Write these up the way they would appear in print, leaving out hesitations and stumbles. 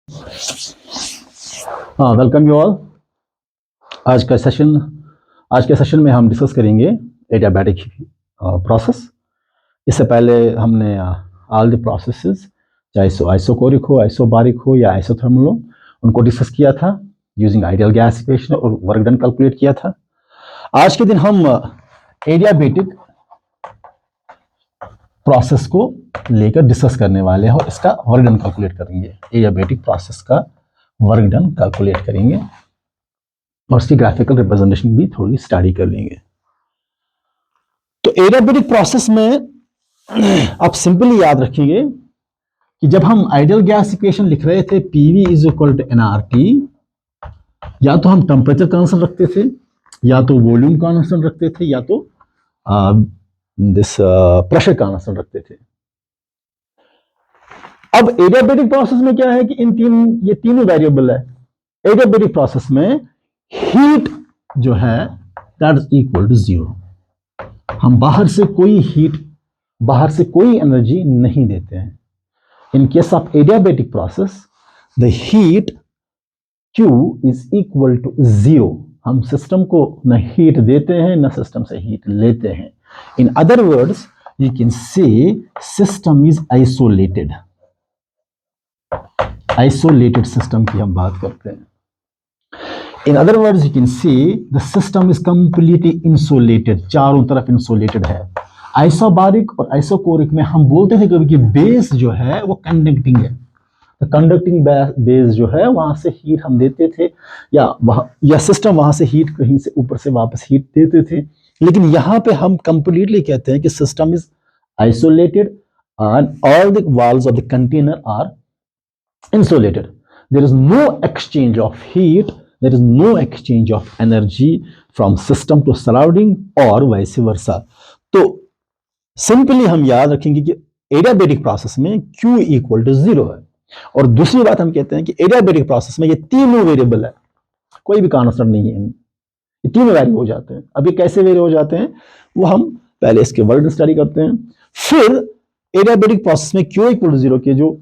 हाँ, welcome you all. आज के सेशन में हम डिस्कस करेंगे एडियाबैटिक प्रोसेस। इससे पहले हमने ऑल द प्रोसेसेस, चाहे सो आइसोकोरिक हो, आइसोबारिक हो या आइसोथर्मल हो, उनको डिस्कस किया था यूजिंग आइडियल गैस इक्वेशन और वर्क डन कैलकुलेट किया था। आज के दिन हम एडियाबैटिक प्रोसेस को लेकर डिस्कस करने वाले हैं और इसका वर्क डन कैलकुलेट करेंगे। एडियाबैटिक प्रोसेस का वर्क डन कैलकुलेट करेंगे और उसकी ग्राफिकल रिप्रेजेंटेशन भी थोड़ी स्टडी कर लेंगे। तो एडियाबैटिक प्रोसेस में आप सिंपली याद रखेंगे कि जब हम आइडियल गैस इक्वेशन लिख रहे थे PV is equal to nRT, या तो हम टेम्परेचर कांस्टेंट रखते थे, या तो वॉल्यूम कांस्टेंट रखते थे, या तो प्रेशर कांस्टेंट रखते थे। अब एडियाबैटिक प्रोसेस में क्या है कि ये तीनों वेरिएबल है। एडियाबैटिक प्रोसेस में हीट जो है दैट इज इक्वल टू 0। हम बाहर से कोई एनर्जी नहीं देते हैं। In case of adiabatic process the heat Q is equal to 0। हम सिस्टम को न हीट देते हैं न सिस्टम से हीट लेते हैं। In other words you can say system is isolated. Isolated system की हम बात करते हैं। In other words, you can see the system is completely insulated, चारों तरफ insulated है। आइसोबारिक और आइसोकोरिक में हम बोलते थे कभी कि बेस जो है वो कंडक्टिंग है। तो कंडक्टिंग बेस जो है वहां से हीट हम देते थे, या सिस्टम वहां से हीट कहीं से ऊपर से वापस हीट देते थे। लेकिन यहाँ पे हम कंप्लीटली कहते हैं कि system is isolated and all the walls of the container are insulated. There is no exchange of heat, there is no exchange of energy from system to surrounding और vice versa. तो simply हम याद रखेंगे कि adiabatic process में Q equal to 0 है। और दूसरी बात हम कहते हैं कि एडियाबैटिक प्रोसेस में ये तीनों वेरिएबल है, कोई भी कांस्टेंट नहीं है, ये तीनों वैरी हो जाते हैं। अब ये कैसे वेरी हो जाते हैं वो हम पहले इसके वर्ड स्टडी करते हैं। फिर एडियाबैटिक प्रोसेस में Q इक्वल टू 0 के जो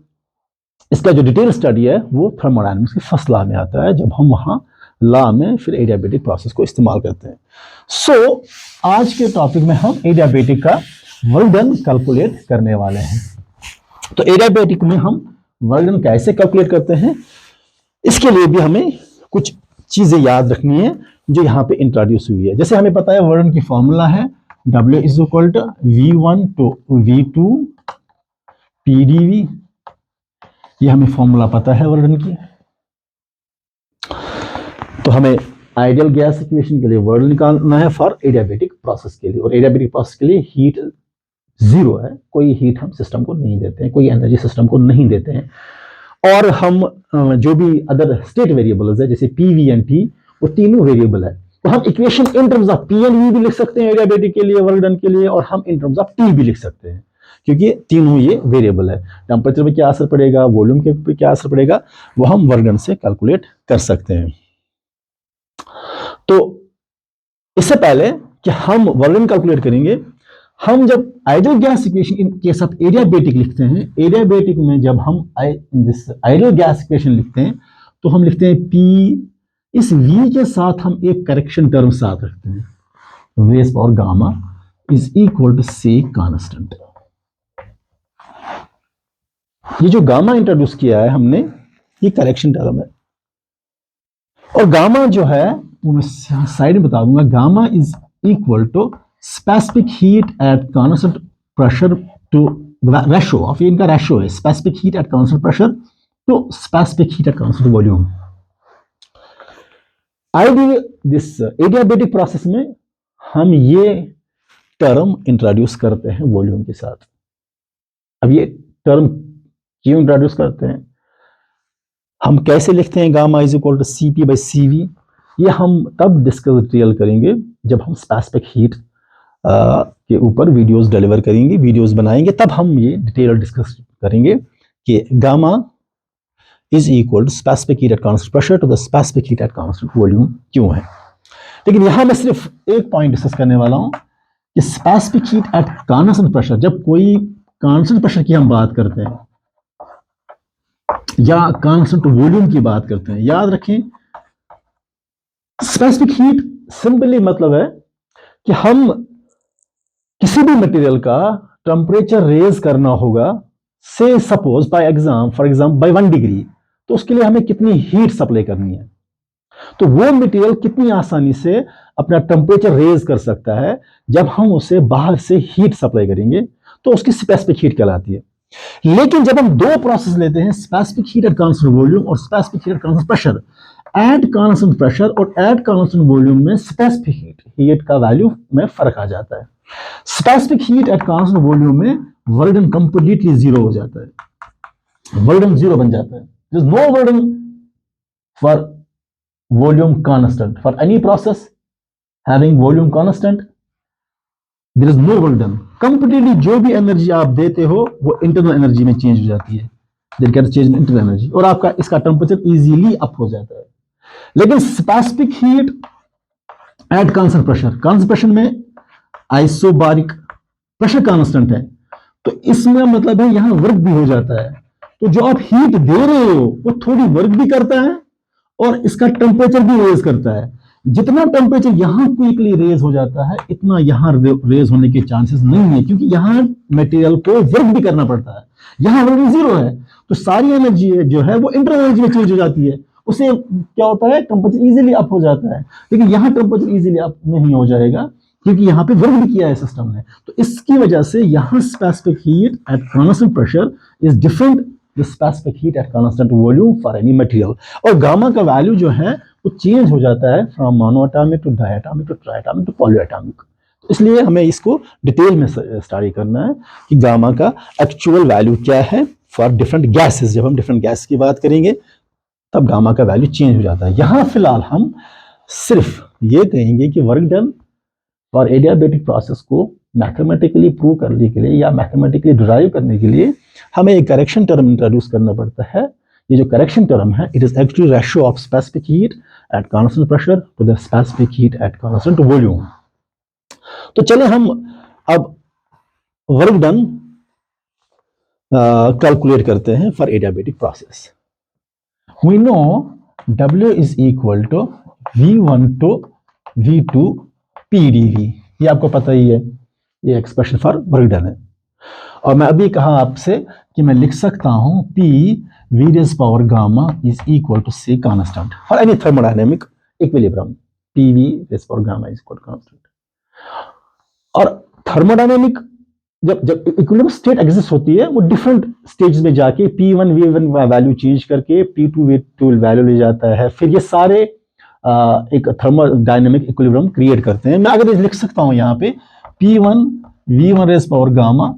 इसका जो डिटेल स्टडी है वो थर्मोडायनामिक्स के फर्स्ट लॉ में आता है, जब हम वहां लॉ में फिर एडियाबैटिक प्रोसेस को इस्तेमाल करते हैं। सो आज के टॉपिक में हम एडियाबैटिक का वर्क डन कैलकुलेट करने वाले हैं। तो एडियाबैटिक में हम वर्क डन कैसे कैलकुलेट करते हैं, इसके लिए भी हमें कुछ चीजें याद रखनी है जो यहाँ पे इंट्रोड्यूस हुई है। जैसे हमें पता है वर्क डन की फॉर्मूला है W is equal to V1 to V2 PdV। ये हमें फॉर्मूला पता है वर्क डन की। तो हमें आइडियल गैस इक्वेशन के लिए वर्क निकालना है फॉर एडियाबैटिक प्रोसेस के लिए, और एडियाबैटिक प्रोसेस के लिए हीट 0 है, कोई हीट हम सिस्टम को नहीं देते हैं, कोई एनर्जी सिस्टम को नहीं देते हैं। और हम जो भी अदर स्टेट वेरिएबल्स है जैसे PV एंड T, वो तीनों वेरिएबल है। तो हम equation in terms of P and V भी लिख सकते हैं एडियाबैटिक के लिए वर्क डन के लिए, और हम इन टर्म्स ऑफ T भी लिख सकते हैं, क्योंकि तीनों ये वेरिएबल है। टेम्परेचर पे क्या असर पड़ेगा, वॉल्यूम के पे क्या असर पड़ेगा, वो हम वर्क डन से कैलकुलेट कर सकते हैं। तो इससे पहले कि हम वर्क डन कैलकुलेट करेंगे, हम जब ideal gas equation in case of adiabatic लिखते हैं, एडियाबैटिक में जब हम आइडियल गैस इक्वेशन लिखते हैं तो हम लिखते हैं P, इस V के साथ हम एक करेक्शन टर्म साथ रखते हैं, raise power gamma is equal to C constant. ये जो गामा इंट्रोड्यूस किया है हमने, ये करेक्शन टर्म है। और गामा जो है वो मैं साइड में बता दूंगा। Gamma is equal to specific heat at constant pressure to ratio of, इनका रेशो है specific heat at constant pressure to specific heat at constant volume. This adiabatic process में हम ये टर्म इंट्रोड्यूस करते हैं वॉल्यूम के साथ। अब ये टर्म क्यों इंट्रोड्यूस करते हैं, हम कैसे लिखते हैं gamma is equal to CP by CV, ये हम तब डिस्कस डिटेल करेंगे जब हम स्पेसिफिक हीट के ऊपर वीडियोस डिलीवर करेंगे, वीडियोस बनाएंगे, तब हम ये डिटेल डिस्कस करेंगे कि gamma is equal to specific heat at constant pressure to the specific heat at constant volume क्यों है। लेकिन यहां मैं सिर्फ एक पॉइंट डिस्कस करने वाला हूं कि specific heat at constant pressure, जब कोई कांस्टेंट प्रेशर की हम बात करते हैं या कांस्टेंट वॉल्यूम की बात करते हैं, याद रखें स्पेसिफिक हीट सिंपली मतलब है कि हम किसी भी मटेरियल का टेम्परेचर रेज करना होगा, से suppose for example bye 1 degree, तो उसके लिए हमें कितनी हीट सप्लाई करनी है। तो वो मटेरियल कितनी आसानी से अपना टेम्परेचर रेज कर सकता है जब हम उसे बाहर से हीट सप्लाई करेंगे, तो उसकी स्पेसिफिक हीट कहलाती है। लेकिन जब हम दो प्रोसेस लेते हैं, specific heat at constant volume और specific heat at constant pressure, at constant pressure और एट कांस्टेंट वॉल्यूम में स्पेसिफिक हीट का वैल्यू में फर्क आ जाता है। Specific heat at constant volume में वर्क डन कंप्लीटली जीरो हो जाता है, वर्क डन जीरो बन जाता है। There is no work done for volume constant for any process having volume constant, there is no work done, completely जो भी energy आप देते हो वो इंटरनल एनर्जी में चेंज हो जाती है, there can change internal energy, और आपका इसका टेम्परेचर इजीली अप हो जाता है। लेकिन specific heat at constant pressure, constant pressure में आइसोबारिक प्रेशर कांस्टेंट है, तो इसमें मतलब है यहां वर्क भी हो जाता है। तो जो आप हीट दे रहे हो वो थोड़ी वर्क भी करता है और इसका टेम्परेचर भी रेज करता है। जितना टेम्परेचर यहां क्विकली रेज हो जाता है, इतना यहां रेज होने के चांसेस नहीं है, क्योंकि यहां मटेरियल को वर्क भी करना पड़ता है, यहां वर्क जीरो है। तो सारी एनर्जी जो है वो इंटरनल एनर्जी में चेंज हो जाती है, उससे क्या होता है, टेम्परेचर इजीली अप हो जाता है। लेकिन यहां टेम्परेचर इजीली अप नहीं हो जाएगा, क्योंकि यहां पे वर्क भी किया है सिस्टम ने। तो इसकी वजह से यहां specific heat at constant pressure is different the specific heat at constant volume for any material. और गामा का वैल्यू जो है वो चेंज हो जाता है from monoatomic to diatomic to triatomic to polyatomic. इसलिए हमें इसको डिटेल में स्टडी करना है कि गामा का एक्चुअल वैल्यू क्या है फॉर डिफरेंट गैसेस। जब हम डिफरेंट गैस की बात करेंगे तब गामा का वैल्यू चेंज हो जाता है। यहां फिलहाल हम सिर्फ ये कहेंगे कि वर्क डन और एडियाबेटिक प्रोसेस को मैथमेटिकली प्रूव करने के लिए या मैथमेटिकली डिराइव करने के लिए हमें एक करेक्शन टर्म इंट्रोड्यूस करना पड़ता है। ये जो करेक्शन टर्म है, it is actually ratio of specific heat at constant pressure to the specific heat at constant volume. तो चले हम अब वर्क डन कैलकुलेट करते हैं for adiabatic process. We know W is equal to V1 to V2 PdV, ये आपको पता ही है, ये एक्सप्रेशन फॉर वर्क डन है। और मैं अभी कहा आपसे कि मैं लिख सकता हूं P V raise power gamma is equal to से constant for any thermodynamic equilibrium, PV raise power gamma is equal to constant. और थर्मोडायनेमिक जब जब इक्विलिब्रियम स्टेट एग्जिस्ट होती है, वो डिफरेंट स्टेज में जाके P1 V1 वैल्यू चेंज करके P2 V2 वैल्यू ले जाता है, फिर ये सारे एक थर्मोडायनेमिक इक्विलिब्रियम क्रिएट करते हैं। मैं अगर लिख सकता हूं यहाँ पे P1 V1 raise power gamma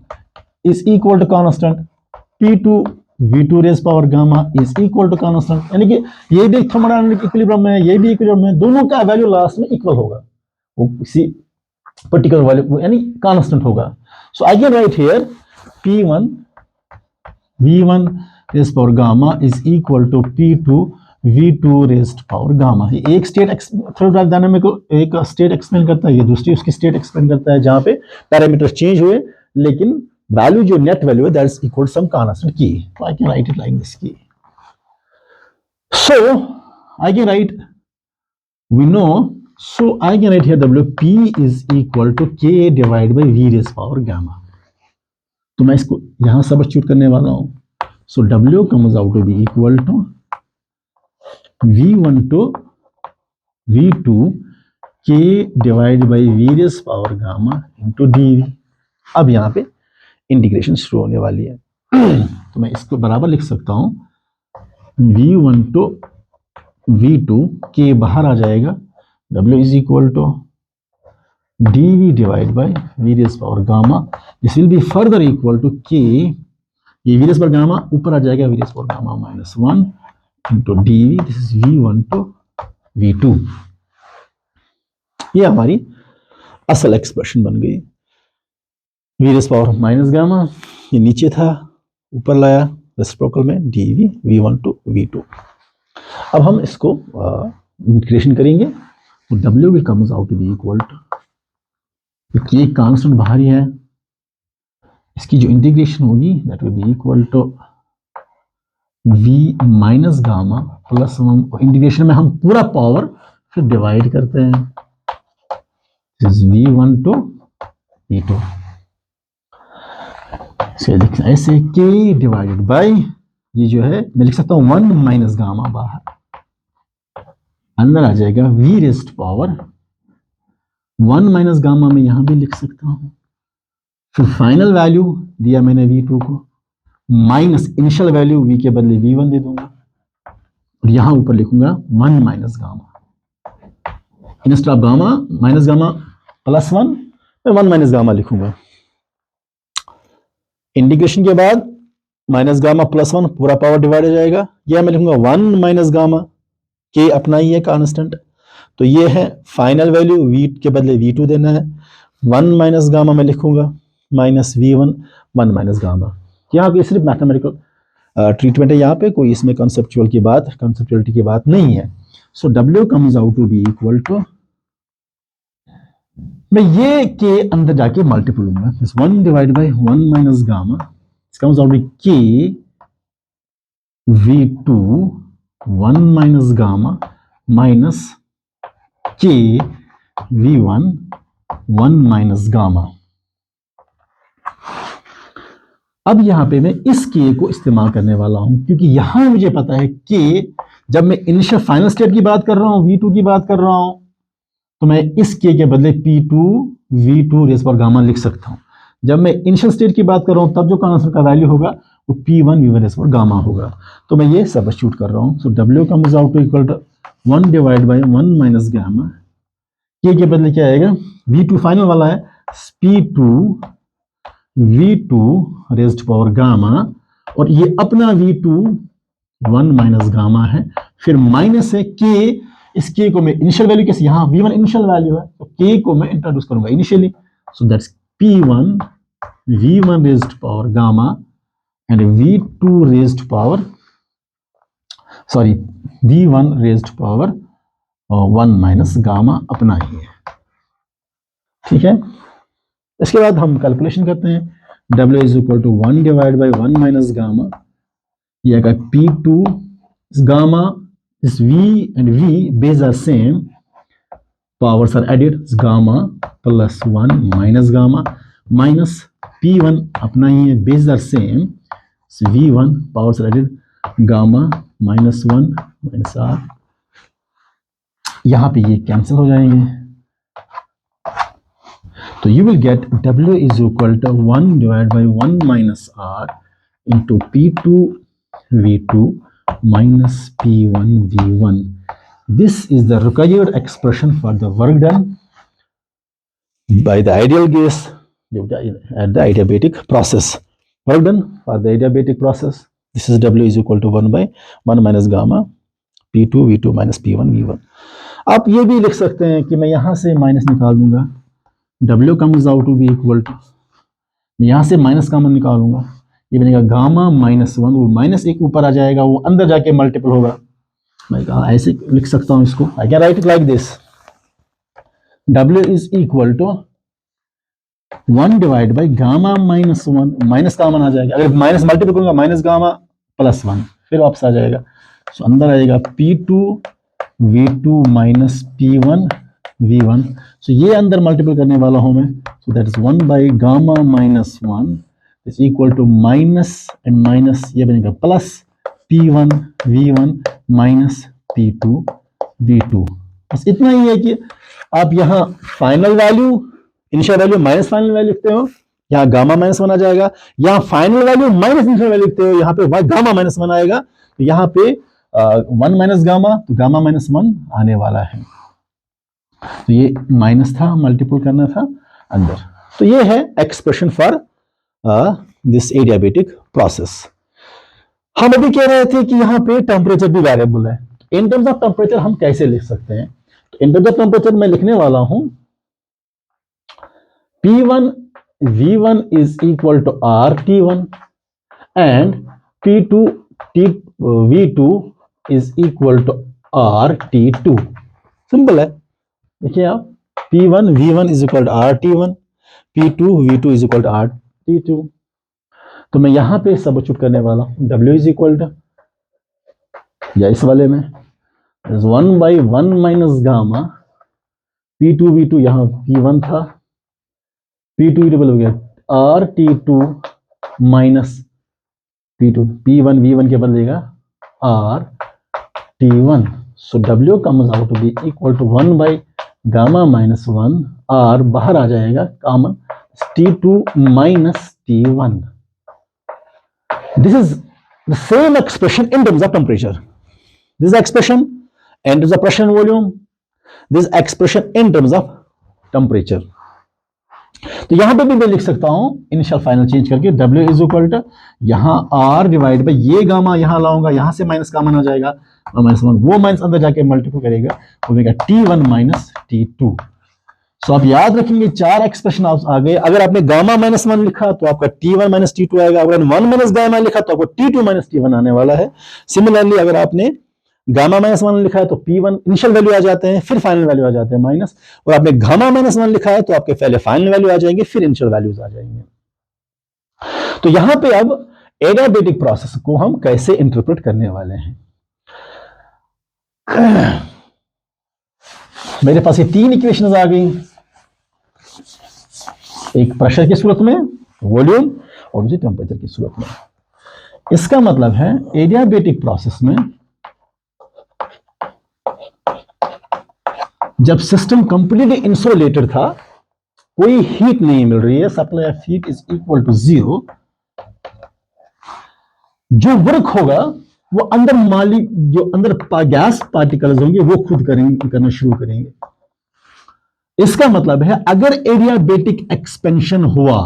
is equal to constant, P2 V2 raise power gamma is equal to constant, यानी कि ये भी थर्मोडायनेमिक इक्विलिब्रियम है, ये भी इक्विलिब्रियम है, दोनों का वैल्यू लास्ट में इक्वल होगा, वो किसी पर्टिकुलर वैल्यू यानी कांस्टेंट होगा। So I can write here P1 V1 raised power gamma is equal to P2 V2 raised power gamma। ये एक स्टेट थर्मोडायनामिक एक स्टेट एक्सप्लेन करता है, ये दूसरी उसकी स्टेट एक्सप्लेन करता है, जहां पे पैरामीटर चेंज हुए लेकिन वैल्यू जो नेट वैल्यू है that is equal to some constant की। So I can write it like this की। So I can write, we know, so I can write here WP is equal to K divided by V raised power gamma। तो मैं इसको यहां substitute करने वाला हूं। So W comes out to be equal to V1 to V2 K divided by V raised power gamma into dV। अब यहां पे इंटीग्रेशन शुरू होने वाली है। तो मैं इसको बराबर लिख सकता हूं V1 to V2 K बाहर आ जाएगा, W is equal to dV divided by V raised power gamma, this will be further equal to K, ये V raised power gamma ऊपर आ जाएगा, V raised power gamma minus 1 into dV, this is V1 to V2। ये हमारी असल expression बन गई। V raised power minus gamma ये नीचे था, ऊपर लाया रेसिप्रोकल में dV V1 to V2। अब हम इसको इंटीग्रेशन करेंगे तो W will comes out to be equal to, ये कांस्टेंट बाहर ही है, इसकी जो इंटीग्रेशन होगी that will be equal to v minus gamma plus 1, integration में हम पूरा पावर फिर डिवाइड करते हैं, v1 टू v2, ऐसे k डिवाइडेड बाय, ये जो है मैं लिख सकता हूँ 1 माइनस गामा, बाहर अंदर आ जाएगा v rest power 1 minus gamma, में यहां भी लिख सकता हूं। फिर फाइनल वैल्यू दिया मैंने v2 को, माइनस इनिशियल वैल्यू v के बदले v1 दे दूंगा, और यहां ऊपर लिखूंगा 1 minus gamma, instead of gamma minus gamma plus 1, मैं 1 माइनस गामा लिखूंगा। इंटीग्रेशन के बाद माइनस गामा प्लस 1 पूरा पावर डिवाइड हो जाएगा, यह मैं लिखूंगा 1 माइनस गामा, के अपना ही है कांस्टेंट, तो ये है फाइनल वैल्यू, v के बदले v2 देना है, 1 माइनस गामा में लिखूंगा माइनस v1, 1 माइनस गामा। यहाँ पे सिर्फ मैथमेटिकल ट्रीटमेंट है, यहाँ पे कोई इसमें कंसेप्चुअलिटी की बात नहीं है। So w comes out to be equal to, मैं ये के अंदर जाके मल्टीपल लूंगा, 1 divide by 1 minus gamma, comes out to K v2 1 minus gamma minus के v1 1 माइनस गामा। अब यहां पे मैं इस के को इस्तेमाल करने वाला हूं, क्योंकि यहां मुझे पता है कि जब मैं इनिशियल फाइनल स्टेट की बात कर रहा हूं, v2 की बात कर रहा हूं, तो मैं इस के बदले p2 v2 raise power gamma लिख सकता हूं। जब मैं इनिशियल स्टेट की बात कर रहा हूं, तब जो कांस्टेंट का वैल्यू होगा वो p1 v1 raise power gamma होगा, तो मैं ये सब्स्टिट्यूट कर रहा हूं। So w comes out to equal to 1 divide by 1 minus gamma, के बदले क्या आएगा, v2 फाइनल वाला है, p2 v2 raised power gamma, और ये अपना v2 1 माइनस गामा है, फिर माइनस है k, इस k को मैं इनिशियल वैल्यू कैसे, यहाँ v1 इनिशियल वैल्यू है, तो k को मैं इंट्रोड्यूस करूंगा initially, so that's p1 v1 raised power gamma and v2 raised power, sorry v1 raised power 1 minus gamma अपना ही है, ठीक है। इसके बाद हम कैलकुलेशन करते हैं, w is equal to 1 divide by 1 minus gamma, यह आएगा p2 गामा, इस v and v base are same, powers are added, gamma plus 1 minus gamma minus p1 अपना ही है, base are same, v1 powers are added, gamma minus 1 minus r, यहां पे ये cancel हो जाएंगे, तो you will get w is equal to 1 divided by 1 minus r into p2 v2 minus p1 v1. This is the required expression for the work done by the ideal gas at the adiabatic process. Work done for the adiabatic process. This is w is equal to 1 by 1 minus gamma p2 v2 minus p1 v1. आप ये भी लिख सकते हैं कि मैं यहां से माइनस निकाल दूंगा, w comes out to be equal to, यहां से माइनस कॉमन निकालूंगा, ये बनेगा गामा माइनस 1, वो माइनस एक ऊपर आ जाएगा, वो अंदर जाके मल्टीपल होगा, मैं ऐसे लिख सकता हूं इसको, I can write it like this, w is equal to 1 divide by gamma minus 1, minus common आ जाएगा, अगर माइनस मल्टीपल करूंगा माइनस गामा प्लस 1, फिर वापस आ जाएगा, सो अंदर आएगा p2 v2 minus p1 v1, सो ये अंदर मल्टीपल करने वाला हूं मैं, so that is 1 by gamma minus 1 is equal to minus and minus, ये बनेगा plus p1 v1 minus p2 v2। बस इतना ही है कि आप यहाँ final value, initial value minus final value लिखते हो, यहाँ गामा माइनस 1 आ जाएगा, यहाँ final value minus initial value लिखते हो, यहाँ पे गामा माइनस 1 आएगा, तो यहाँ पे 1 माइनस गामा, तो गामा माइनस 1 आने वाला है, तो ये माइनस था, मल्टीपल करना था अंदर, तो ये है expression for this adiabatic process. हम अभी कह रहे थे कि यहाँ पे टेम्परेचर भी वेरिएबल है, इन टर्म्स ऑफ टेम्परेचर हम कैसे लिख सकते हैं, तो इन टर्म्स ऑफ टेम्परेचर मैं लिखने वाला हूं P1 V1 is equal to RT1 and P2 V2 is equal to RT2। Simple है, देखिए आप, P1 V1 is equal to RT1, P2 V2 is equal to RT2, तो मैं यहां पे सब्स्टिट्यूट करने वाला हूं, W is equal to या इस वाले में 1/1 माइनस गामा P2 V2, यहाँ P1 था, P2 डबल हो गया RT2 minus P2, P1 V1 के बदलेगा RT1. So W comes out to be equal to 1 by gamma minus 1, R बाहर आ जाएगा common, T2 minus T1. This is the same expression in terms of temperature. This is the expression in terms of pressure and volume. This expression in terms of temperature. तो यहां पे भी मैं लिख सकता हूं इनिशियल फाइनल चेंज करके W is equal to यहां R डिवाइड बाई ये गामा यहां लाऊंगा, यहां से माइनस कॉमन आ जाएगा, माइनस वन, वो माइनस अंदर जाके मल्टीप्लाई करेगा, वो देगा T1 माइनस T2. सो आप याद रखेंगे 4 एक्सप्रेशन आ गए. अगर आपने गामा माइनस 1 लिखा तो आपका T1 माइनस T2 आएगा, अगर 1 माइनस गामा लिखा तो आपको T2 माइनस T1 आने वाला है. सिमिलरली अगर आपने गामा माइनस 1 लिखा है तो P1 इनिशियल वैल्यू आ जाते हैं, फिर फाइनल वैल्यू आ जाते हैं माइनस, और आपने गामा माइनस 1 लिखा है तो आपके पहले फाइनल वैल्यू आ जाएंगे, फिर इनिशियल वैल्यूज आ जाएंगे. तो यहां पे अब एडियाबेटिक प्रोसेस को हम कैसे इंटरप्रेट करने वाले हैं. मेरे पास ये 3 इक्वेशंस आ गई, एक प्रेशर की सूरत में, वॉल्यूम, और दूसरी टेम्परेचर की सूरत में. इसका मतलब है एडियाबेटिक प्रोसेस में जब सिस्टम कंप्लीटली इंसुलेटेड था, कोई हीट नहीं मिल रही है, supply of heat is equal to 0, जो वर्क होगा वो अंदर मालिक जो अंदर गैस पार्टिकल्स होंगे वो खुद करना शुरू करेंगे. इसका मतलब है अगर एडियाबेटिक एक्सपेंशन हुआ,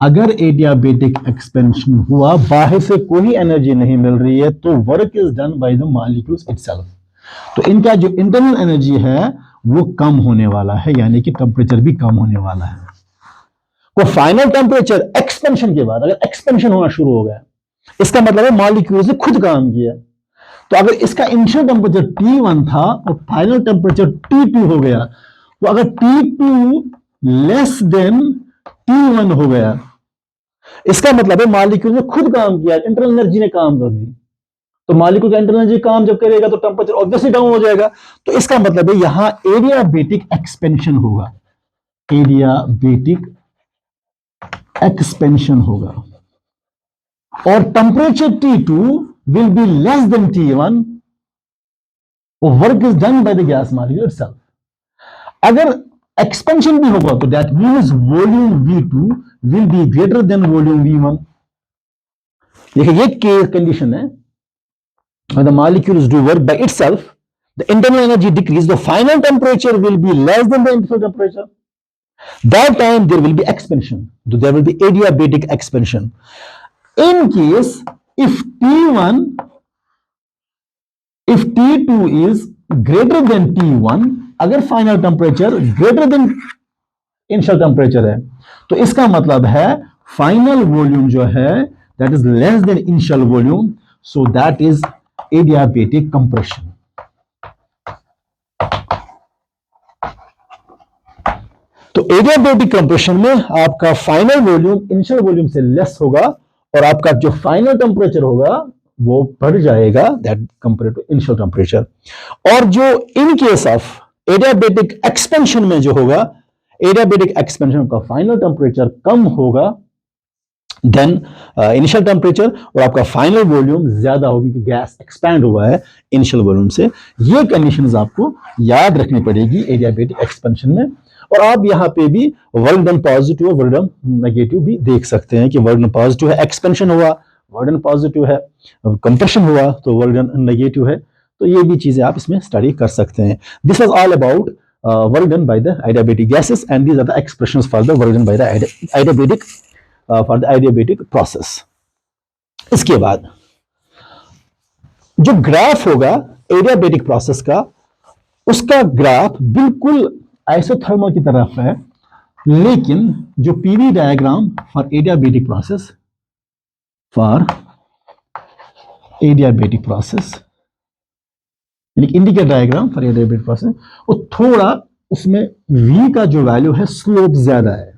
अगर एडियाबेटिक एक्सपेंशन हुआ, बाहर से कोई एनर्जी नहीं मिल रही है, तो work is done by the molecules itself. तो इनका जो इंटरनल एनर्जी है वो कम होने वाला है, यानी कि टेम्परेचर भी कम होने वाला है. को फाइनल टेम्परेचर एक्सपेंशन के बाद अगर एक्सपेंशन होना शुरू हो गया, इसका मतलब है मॉलिक्यूल्स ने खुद काम किया. तो अगर इसका इनिशियल टेम्परेचर T1 था और फाइनल टेम्परेचर T2 हो गया, तो अगर T2 लेस देन T1 हो गया, इसका मतलब है मॉलिक्यूल ने खुद काम किया, इंटरनल एनर्जी ने काम कर दी. तो मॉलिक्यूल का इंटरनल एनर्जी काम जब करेगा तो टेम्परेचर ऑब्वियसली डाउन हो जाएगा. तो इसका मतलब है यहां एडियाबेटिक एक्सपेंशन होगा, एडियाबेटिक एक्सपेंशन होगा, और temperature T2 will be less than T1, work is done by the gas molecule itself. अगर एक्सपेंशन भी होगा तो that means volume V2 will be greater then volume V1. देखिए ये केस कंडीशन है. When the molecules do work by itself, the internal energy decrease, the final temperature will be less than the initial temperature. That time there will be expansion. There will be adiabatic expansion. In case if T2 is greater than T1, अगर final temperature greater than initial temperature है, तो इसका मतलब है final volume जो है that is less than initial volume, so that is adiabatic compression. तो adiabatic compression में आपका फाइनल वॉल्यूम इनिशियल वॉल्यूम से लेस होगा, और आपका जो फाइनल टेम्परेचर होगा वो बढ़ जाएगा that compare to initial temperature. और जो in case of adiabatic expansion में जो होगा, एडियाबेटिक एक्सपेंशन का फाइनल टेम्परेचर कम होगा देन इनिशियल टेम्परेचर, और आपका फाइनल वॉल्यूम ज्यादा होगी क्योंकि गैस एक्सपैंड हुआ है इनिशियल वॉल्यूम से. ये कंडीशंस आपको याद रखनी पड़ेगी एडियाबेटिक एक्सपेंशन में. और आप यहाँ पे भी वर्क डन पॉजिटिव और वर्क डन नेगेटिव भी देख सकते हैं कि वर्क डन पॉजिटिव है एक्सपेंशन हुआ, वर्क डन पॉजिटिव है कंप्रेशन हुआ, तो वर्क डन नेगेटिव है. तो ये भी चीजें आप इसमें स्टडी कर सकते हैं. This was all about work done by the adiabatic gases, and these are the expressions for the work done by the adiabatic for the adiabatic process. इसके बाद जो ग्राफ होगा एडियाबेटिक प्रोसेस का, उसका ग्राफ बिल्कुल आइसोथर्मल की तरफ है, लेकिन जो PV diagram for adiabatic process, for adiabatic process यानी indicator diagram for adiabatic process, वो थोड़ा उसमें V का जो वैल्यू है स्लोप ज्यादा है.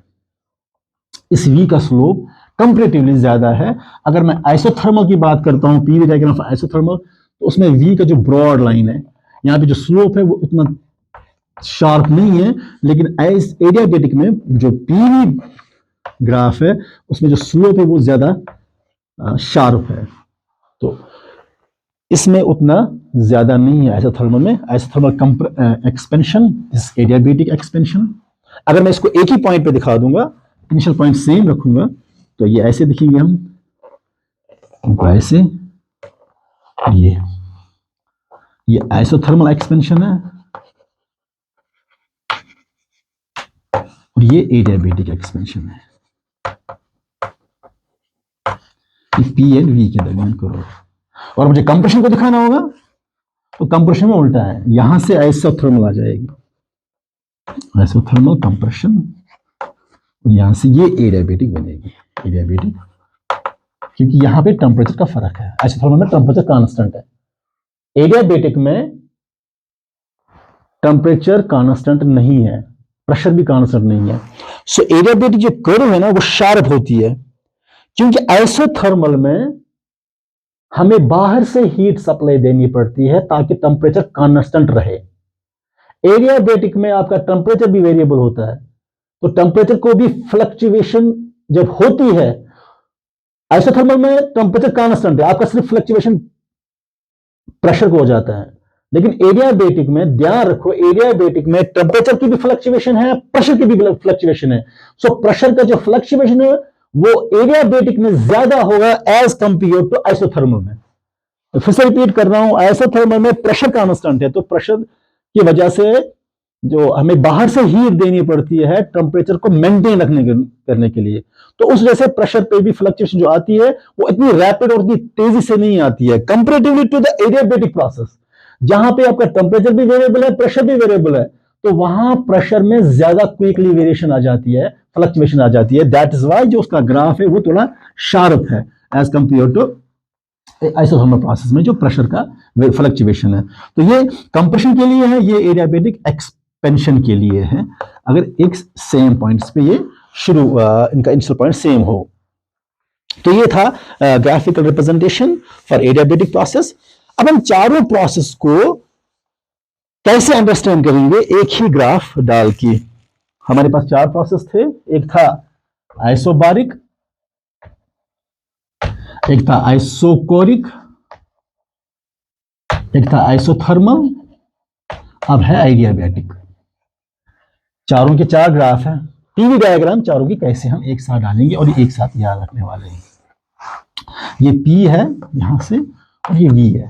इस V का स्लोप कंपैरेटिवली ज्यादा है. अगर मैं आइसोथर्मल की बात करता हूं, पीवी डायग्राम फॉर आइसोथर्मल, तो उसमें V का जो ब्रॉड लाइन है, यहाँ पे जो स्लोप है वो उतना शार्प नहीं है, लेकिन एडियाबेटिक में जो पीवी ग्राफ है उसमें जो स्लोप है वो ज्यादा शार्प है। तो इसमें उतना ज्यादा नहीं है आइसोथर्मल में। आइसोथर्मल एक्सपेंशन इस एडियाबेटिक एक्सपेंशन। अगर मैं इसको एक ही पॉइंट पे दिखा दूंगा, इनिशियल पॉइंट सेम रखूंगा, तो ये ऐसे दिखेंगे हमको ऐसे, ये आइसोथर्मल एक्सपेंशन है और ये एडियाबेटिक एक्सपेंशन है। पी एंड वी के दरमियान करो। और मुझे कंप्रेशन को दिखाना होगा, तो कंप्रेशन में उल्टा है, यहां से आइसोथर्मल आ जाएगी, आइसोथर्मल कंप्रेशन, और यहां से ये एडियाबेटिक बनेगी, एडियाबेटिक, क्योंकि यहां पे टेम्परेचर का फर्क है। आइसोथर्मल में टेम्परेचर कांस्टेंट है, एडियाबेटिक में टेम्परेचर कांस्टेंट नहीं है, प्रेशर भी कांस्टेंट नहीं है। सो एडियाबेटिक जो कर्व है ना वो शार्प होती है, क्योंकि आइसोथर्मल में हमें बाहर से हीट सप्लाई देनी पड़ती है ताकि टेम्परेचर कांस्टेंट रहे। एडियाबेटिक में आपका टेम्परेचर भी वेरिएबल होता है, तो टेम्परेचर को भी फ्लक्चुएशन जब होती है, आइसोथर्मल में टेम्परेचर कांस्टेंट है, आपका सिर्फ फ्लक्चुएशन प्रेशर को हो जाता है। लेकिन एडियाबेटिक में ध्यान रखो, एडियाबेटिक में टेम्परेचर की भी फ्लक्चुएशन है, प्रेशर की भी फ्लक्चुएशन है। सो प्रेशर का जो फ्लक्चुएशन है वो एडियाबेटिक में ज्यादा होगा एज कंपेयर टू आइसोथर्मल में। तो फिर से रिपीट कर रहा हूं, आइसोथर्मल में प्रेशर कांस्टेंट है, तो प्रेशर की वजह से जो हमें बाहर से हीट देनी पड़ती है टेम्परेचर को मेंटेन करने के लिए, तो उस वजह से प्रेशर पे भी फ्लक्चुएशन जो आती है वो इतनी रैपिड और इतनी तेजी से नहीं आती है comparatively to the adiabatic process, जहां पे आपका टेम्परेचर भी वेरिएबल है, प्रेशर भी वेरिएबल है, तो वहां प्रेशर में ज्यादा क्विकली वेरिएशन आ जाती है, फ्लक्चुएशन आ जाती है। दैट इज वाई जो उसका ग्राफ है वो थोड़ा शार्प है as compare to isothermal process में जो प्रेशर का फ्लक्चुएशन है। तो ये कंप्रेशन के लिए है, ये एडियाबेटिक एक्सपेंशन के लिए है, अगर एक सेम पॉइंट्स पे ये शुरू इनका इनिशियल पॉइंट सेम हो। तो ये था graphical representation for adiabatic process. अब हम चारों प्रोसेस को कैसे अंडरस्टैंड करेंगे एक ही ग्राफ डाल के। हमारे पास चार प्रोसेस थे, एक था आइसोबारिक, एक था आइसोकोरिक, एक था आइसोथर्मल, अब है एडियाबेटिक। चारों के चार ग्राफ हैं, पीवी डायग्राम चारों की कैसे हम एक साथ डालेंगे और एक साथ याद रखने वाले हैं। ये पी है यहां से और ये वी है।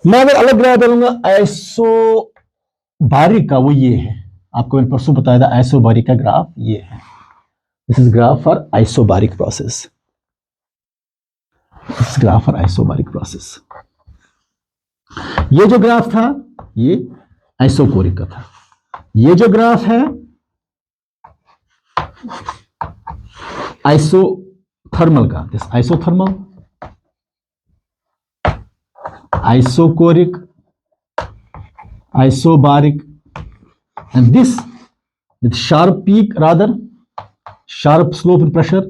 मैं अगर अलग ग्राफ डालूंगा आइसोबारिक का, वो ये है, आपको मैंने परसों बताया था आइसोबारिक का ग्राफ ये है। This is graph for isobaric process, this graph for isobaric process. ये जो ग्राफ था ये आइसोकोरिक का था। ये जो ग्राफ है आइसोथर्मल का, this isothermal, isochoric, isobaric, and this with sharp peak, rather sharp slope in pressure,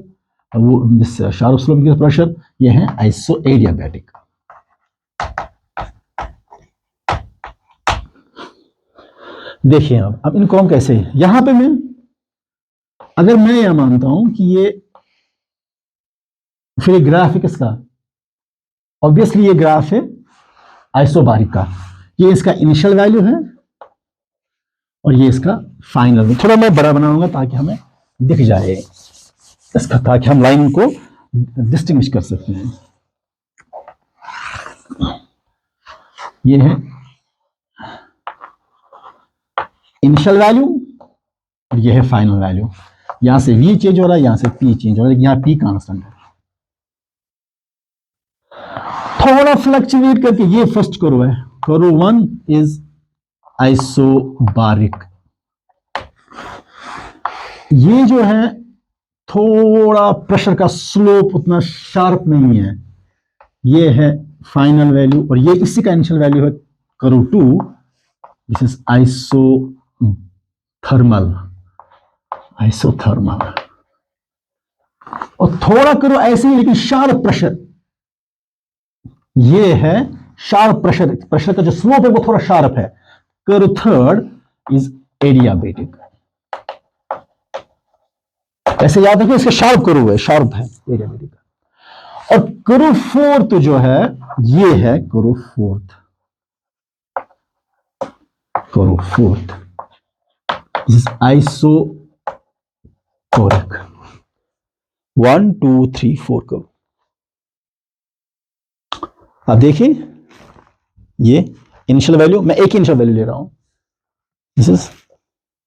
this sharp slope in pressure, ये है isoadiabatic। देखिए अब इनको हम कैसे, यहां पे मैं अगर मैं यह मानता हूं कि ये फिर ग्राफ है किसका, ऑब्वियसली ये ग्राफ है आइसोबारिक का, ये इसका इनिशियल वैल्यू है और ये इसका फाइनल। थोड़ा मैं बड़ा बनाऊंगा ताकि हमें दिख जाए इसका, ताकि हम लाइन को डिस्टिंग्विश कर सकते हैं। ये है इनिशियल वैल्यू और ये है फाइनल वैल्यू। यहां से v चेंज हो रहा है, यहां से p चेंज हो रहा है, यहां p कांस्टेंट है। थोड़ा फ्लक्चुएट करके ये फर्स्ट करो है, करो 1 इज आइसोबारिक। ये जो है थोड़ा प्रेशर का स्लोप उतना शार्प नहीं है, ये है फाइनल वैल्यू और ये इसी का इनिशियल वैल्यू है, करो 2, दिस इज आइसोथर्मल, आइसोथर्मल। और थोड़ा करो ऐसे ही लेकिन शार्प प्रेशर, ये है शार्प प्रेशर, प्रेशर का जो स्लोप है वो थोड़ा शार्प है। Curve third is adiabatic. ऐसे याद रखिए, इसका शार्प कर्व है, शार्प है एडियाबेटिक। और कर्व फोर्थ जो है ये है curve fourth, curve fourth this is isochoric. 1 2 3 4 curve. आप देखिए ये इनिशियल वैल्यू, मैं एक ही इनिशियल वैल्यू ले रहा हूं। दिस इज,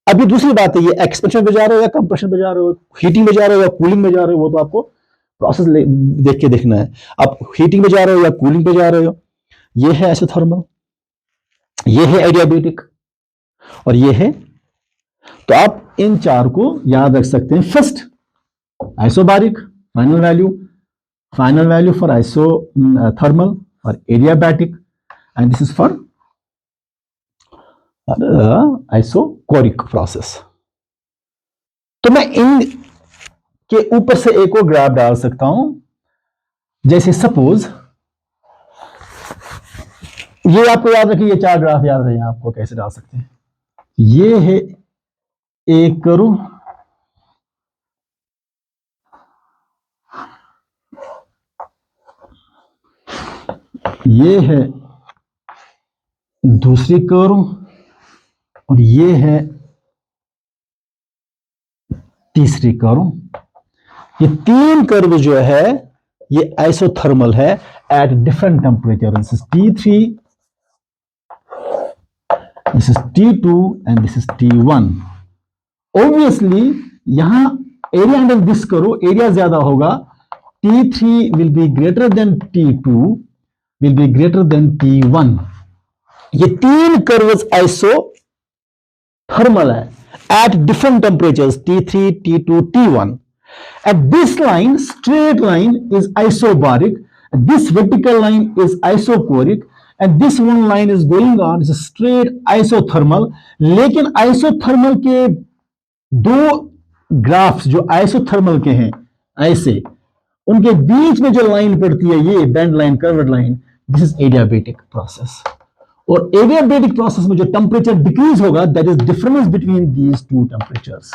अब ये दूसरी बात है, ये एक्सपेंशन पे जा रहे हो या कंप्रेशन पे जा रहे हो, हीटिंग में जा रहे हो या कूलिंग में जा रहे हो, वो तो आपको प्रोसेस देख के देखना है। आप हीटिंग में जा रहे हो या कूलिंग पे जा रहे हो। ये है आइसोथर्मल, ये है एडियाबेटिक और ये है। तो आप इन चार को याद रख सकते हैं। First isobaric, final value for isothermal और adiabatic, and this is for isochoric process. तो मैं इन के ऊपर से एक और ग्राफ डाल सकता हूं। जैसे सपोज ये आपको याद रखिए, ये चार ग्राफ याद रहे, आपको कैसे डाल सकते हैं। ये है एक कर्व, ये है दूसरी कर्व और ये है तीसरी कर्व। ये तीन कर्व जो है ये आइसोथर्मल है at different temperature. This is T3, this is T2 and this is T1। Obviously यहां area under this curve area ज्यादा होगा। T3 will be greater than T2 will be greater than T1। ये तीन curves isothermal है at different temperatures T3, T2, T1. And this line, straight line, is isobaric. This vertical line is isochoric. And this one line is going on, is a straight isothermal. लेकिन isothermal के दो graphs जो isothermal के हैं ऐसे, उनके बीच में जो लाइन पड़ती है ये bend line, curved line, this is adiabatic process. और एडियाबेटिक प्रोसेस में जो टेम्परेचर डिक्रीज होगा, that is difference between these two temperatures.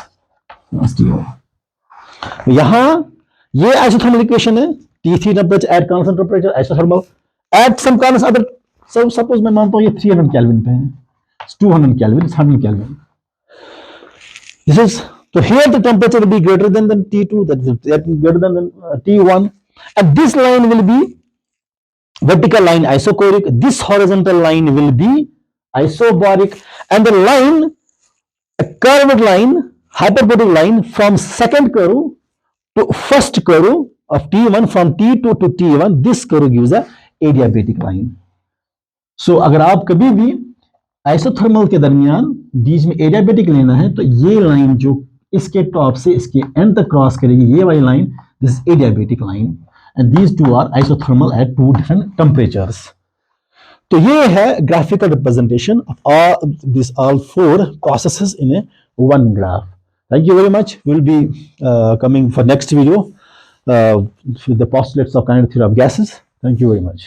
यहां ये आइसोथर्मल इक्वेशन है, T3 temperature at constant temperature isothermal at some constant other. Suppose मैं मानता हूं ये 300 केल्विन पे है, 200 kelvin, 100 kelvin. This is, so here the temperature will be greater than T2, that is greater than T1, and this line will be vertical line isochoric, this horizontal line will be isobaric, and the line, a curved line, hyperbolic line from second curve to first curve of T1, from T2 to T1, this curve gives a adiabatic line. So अगर आप कभी भी isothermal के दरमियान बीच में adiabatic लेना है तो ये लाइन जो इसके टॉप से इसके एंड तक क्रॉस करेगी, ये वाली line, this is adiabatic line, and these two are isothermal at two different temperatures. तो ये है graphical representation of this all four processes in a one graph. Thank you very much. We'll be coming for next video with the postulates of kinetic theory of gases. Thank you very much.